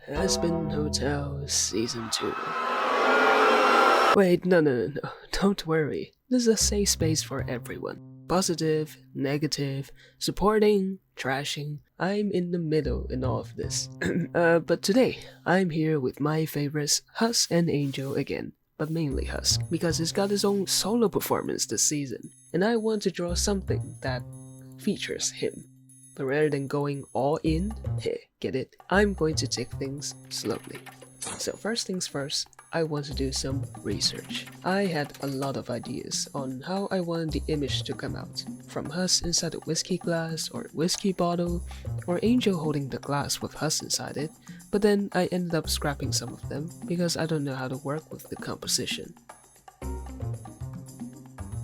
Aspen Hotel Season 2. Wait, no. Don't worry. This is a safe space for everyone. Positive, negative, supporting, trashing. I'm in the middle in all of this. But today, I'm here with my favorites, Husk and Angel again. But mainly Husk, because he's got his own solo performance this season. And I want to draw something that features him. But rather than going all in, get it? I'm going to take things slowly. So first things first, I want to do some research. I had a lot of ideas on how I wanted the image to come out. From Husk inside a whiskey glass or whiskey bottle, or Angel holding the glass with Husk inside it, but then I ended up scrapping some of them because I don't know how to work with the composition.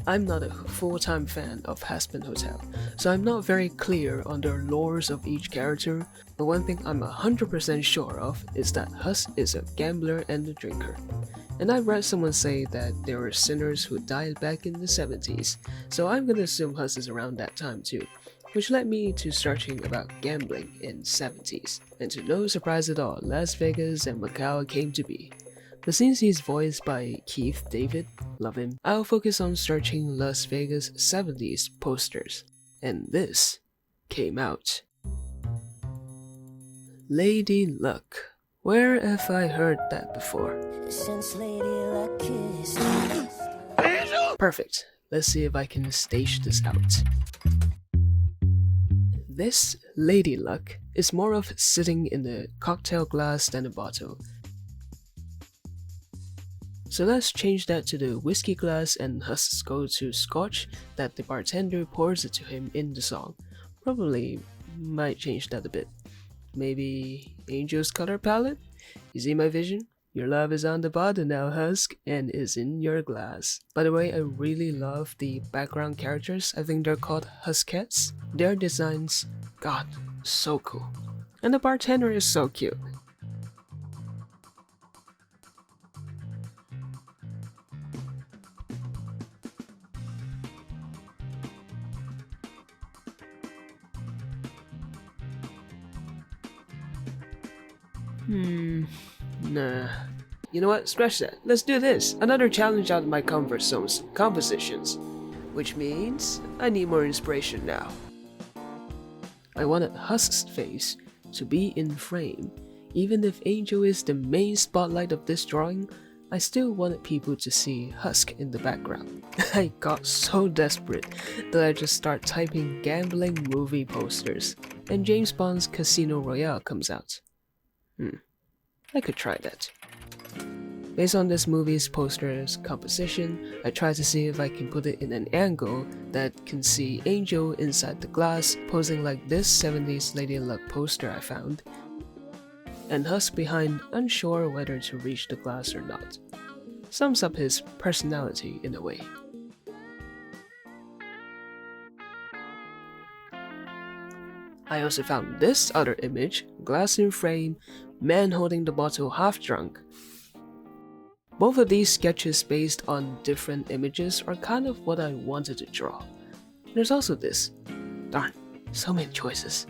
I'm not a full-time fan of Aspen Hotel, so I'm not very clear on the lores of each character, but one thing I'm 100% sure of is that Husk is a gambler and a drinker. And I read someone say that there were sinners who died back in the 70s, so I'm gonna assume Husk is around that time too, which led me to searching about gambling in 70s, and to no surprise at all, Las Vegas and Macau came to be. But since he's voiced by Keith David, love him, I'll focus on searching Las Vegas 70s posters. And this came out. Lady Luck. Where have I heard that before? Since Lady Luck is Perfect. Let's see if I can stage this out. This Lady Luck is more of sitting in a cocktail glass than a bottle. So let's change that to the whiskey glass and Husk's go-to scotch that the bartender pours it to him in the song. Probably might change that a bit. Maybe Angel's color palette? You see my vision? Your love is on the bottle now, Husk, and is in your glass. By the way, I really love the background characters. I think they're called Huskettes. Their designs, God, so cool. And the bartender is so cute. Nah. You know what? Scratch that. Let's do this. Another challenge out of my comfort zones, compositions. Which means I need more inspiration now. I wanted Husk's face to be in frame. Even if Angel is the main spotlight of this drawing, I still wanted people to see Husk in the background. I got so desperate that I just start typing gambling movie posters, and James Bond's Casino Royale comes out. I could try that. Based on this movie's poster's composition, I tried to see if I can put it in an angle that can see Angel inside the glass posing like this 70s Lady Luck poster I found, and Husk behind, unsure whether to reach the glass or not. Sums up his personality in a way. I also found this other image, glass in frame, man holding the bottle half drunk. Both of these sketches based on different images are kind of what I wanted to draw. There's also this. Darn, so many choices.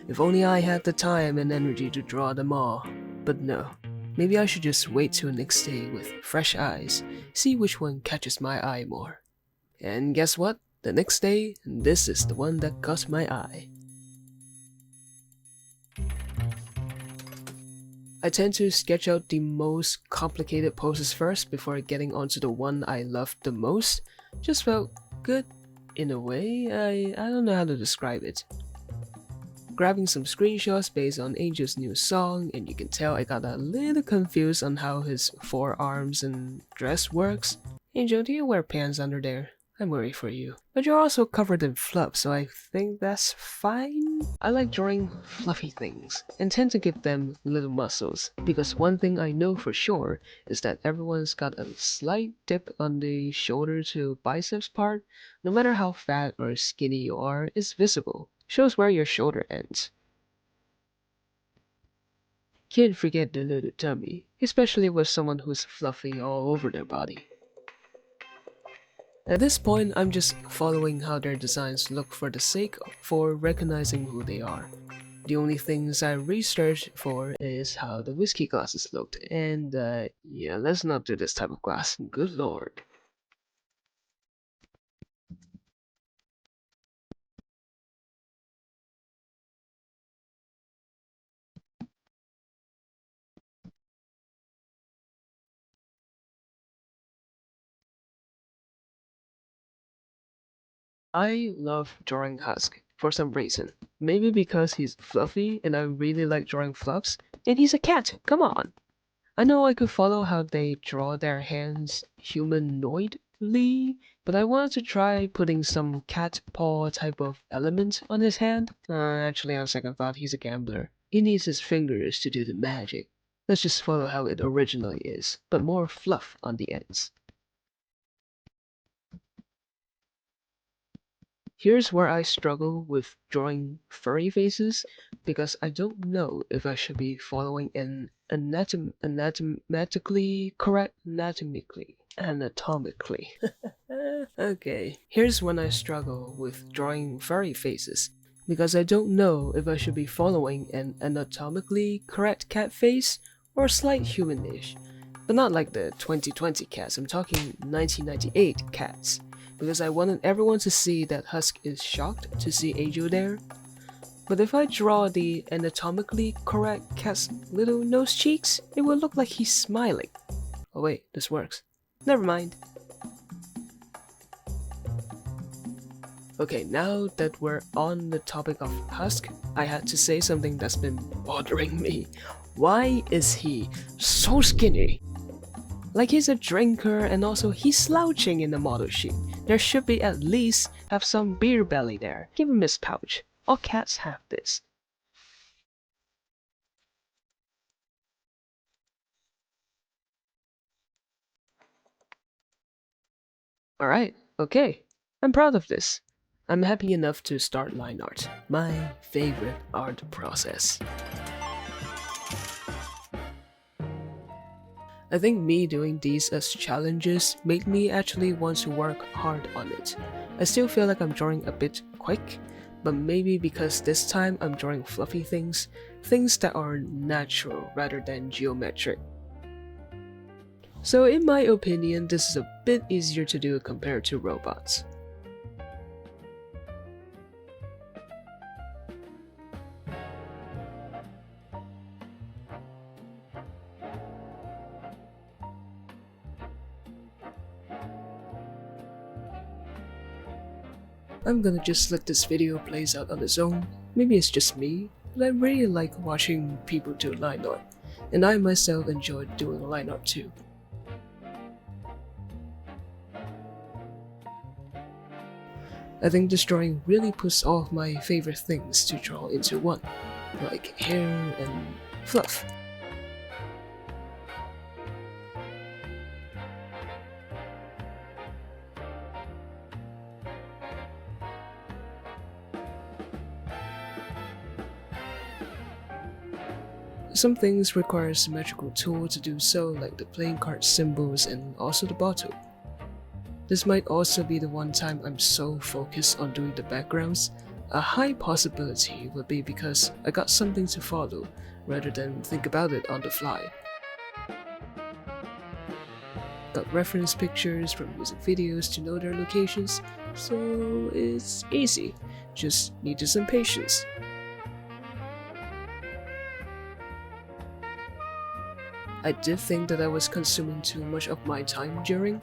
If only I had the time and energy to draw them all. But no, maybe I should just wait till next day with fresh eyes, see which one catches my eye more. And guess what? The next day, this is the one that caught my eye. I tend to sketch out the most complicated poses first before getting onto the one I loved the most. Just felt good in a way. I don't know how to describe it. Grabbing some screenshots based on Angel's new song, and you can tell I got a little confused on how his forearms and dress works. Angel, do you wear pants under there? I'm worried for you. But you're also covered in fluff, so I think that's fine. I like drawing fluffy things, and tend to give them little muscles, because one thing I know for sure is that everyone's got a slight dip on the shoulder to biceps part. No matter how fat or skinny you are, it's visible. Shows where your shoulder ends. Can't forget the little tummy, especially with someone who's fluffy all over their body. At this point, I'm just following how their designs look for the sake for recognizing who they are. The only things I researched for is how the whiskey glasses looked, and yeah, let's not do this type of glass. Good lord. I love drawing Husk for some reason. Maybe because he's fluffy and I really like drawing fluffs. And he's a cat, come on! I know I could follow how they draw their hands humanoidly, but I wanted to try putting some cat paw type of element on his hand. Actually, on second thought, he's a gambler. He needs his fingers to do the magic. Let's just follow how it originally is, but more fluff on the ends. Here's where I struggle with drawing furry faces because I don't know if I should be following an anatomically correct anatomically. Okay, here's when I struggle with drawing furry faces because I don't know if I should be following an anatomically correct cat face or slight humanish, but not like the 2020 cats. I'm talking 1998 cats because I wanted everyone to see that Husk is shocked to see Ajo there. But if I draw the anatomically correct cat's little nose cheeks, it will look like he's smiling. Oh wait, this works. Never mind. Okay, now that we're on the topic of Husk, I had to say something that's been bothering me. Why is he so skinny? Like he's a drinker and also he's slouching in the model sheet. There should be at least have some beer belly there. Give him his pouch. All cats have this. Alright, okay. I'm proud of this. I'm happy enough to start line art, my favorite art process. I think me doing these as challenges made me actually want to work hard on it. I still feel like I'm drawing a bit quick, but maybe because this time I'm drawing fluffy things, things that are natural rather than geometric. So in my opinion, this is a bit easier to do compared to robots. I'm gonna just let this video plays out on its own. Maybe it's just me, but I really like watching people do line art, and I myself enjoy doing line art too. I think this drawing really puts all of my favorite things to draw into one, like hair and fluff. Some things require a symmetrical tool to do so, like the playing card symbols and also the bottle. This might also be the one time I'm so focused on doing the backgrounds. A high possibility would be because I got something to follow rather than think about it on the fly. Got reference pictures from music videos to know their locations, so it's easy, just needed some patience. I did think that I was consuming too much of my time during,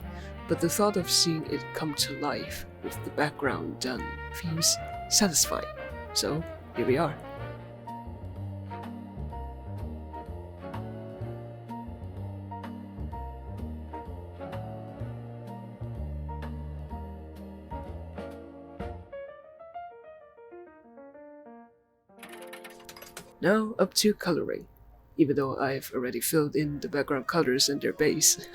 but the thought of seeing it come to life with the background done feels satisfying. So here we are. Now up to coloring, even though I've already filled in the background colors and their base.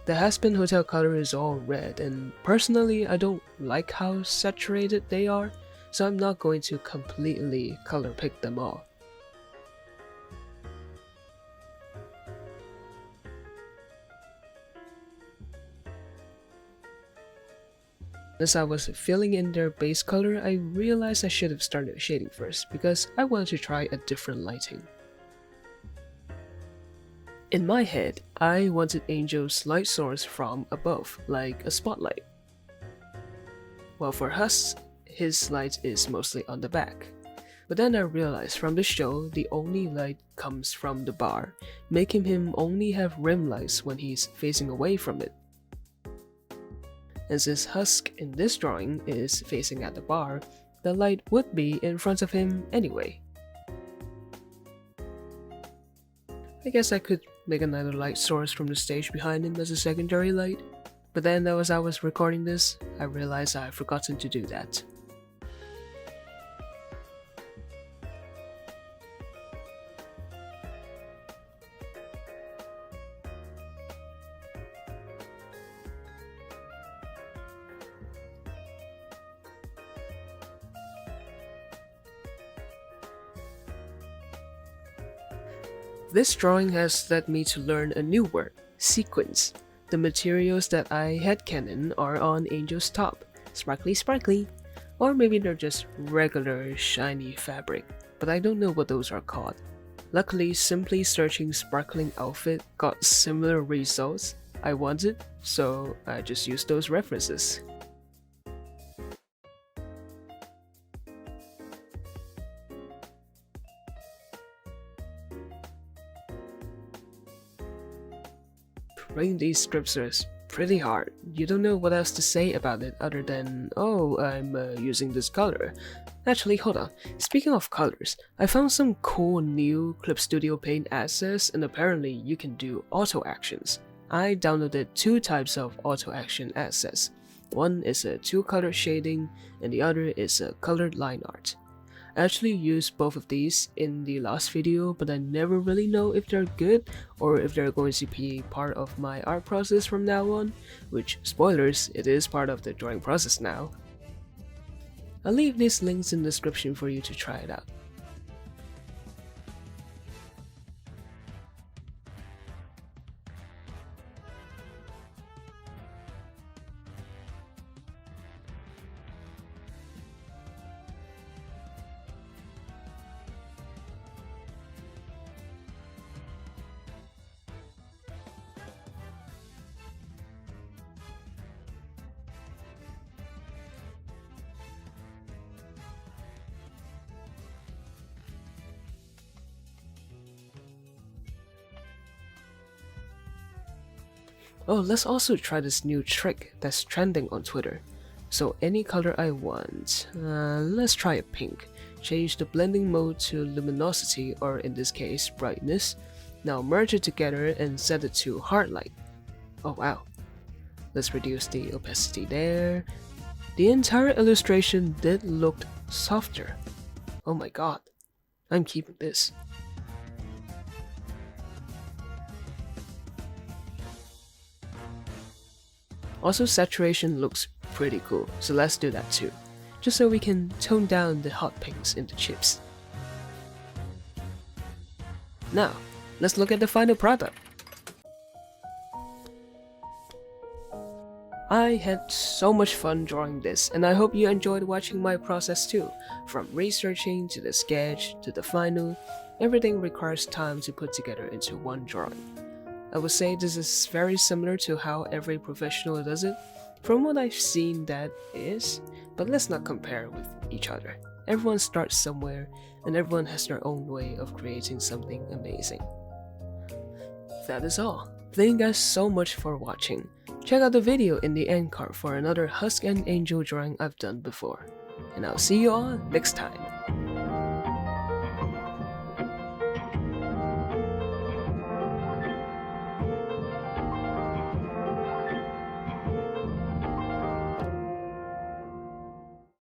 The Aspen Hotel color is all red, and personally I don't like how saturated they are, so I'm not going to completely color pick them all. As I was filling in their base color, I realized I should have started shading first because I wanted to try a different lighting. In my head, I wanted Angel's light source from above, like a spotlight. While for Husk, his light is mostly on the back. But then I realized from the show, the only light comes from the bar, making him only have rim lights when he's facing away from it. And since Husk in this drawing is facing at the bar, the light would be in front of him anyway. I guess I could make another light source from the stage behind him as a secondary light, but then as I was recording this, I realized I had forgotten to do that. This drawing has led me to learn a new word, sequins. The materials that I headcanon are on Angel's top, sparkly sparkly, or maybe they're just regular shiny fabric, but I don't know what those are called. Luckily, simply searching sparkling outfit got similar results I wanted, so I just used those references. Writing these scripts is pretty hard. You don't know what else to say about it other than, oh, I'm using this color. Actually, hold on. Speaking of colors, I found some cool new Clip Studio Paint assets, and apparently you can do auto actions. I downloaded two types of auto action assets. One is a two-color shading, and the other is a colored line art. I actually used both of these in the last video, but I never really know if they're good or if they're going to be part of my art process from now on, which, spoilers, it is part of the drawing process now. I'll leave these links in the description for you to try it out. Oh, let's also try this new trick that's trending on Twitter. So any color I want, let's try a pink. Change the blending mode to luminosity, or in this case, brightness. Now merge it together and set it to hard light. Oh wow. Let's reduce the opacity there. The entire illustration did look softer. Oh my god. I'm keeping this. Also, saturation looks pretty cool, so let's do that too, just so we can tone down the hot pinks in the chips. Now, let's look at the final product. I had so much fun drawing this, and I hope you enjoyed watching my process too. From researching to the sketch to the final, everything requires time to put together into one drawing. I would say this is very similar to how every professional does it. From what I've seen, that is, but let's not compare with each other. Everyone starts somewhere, and everyone has their own way of creating something amazing. That is all. Thank you guys so much for watching. Check out the video in the end card for another Husk and Angel drawing I've done before. And I'll see you all next time.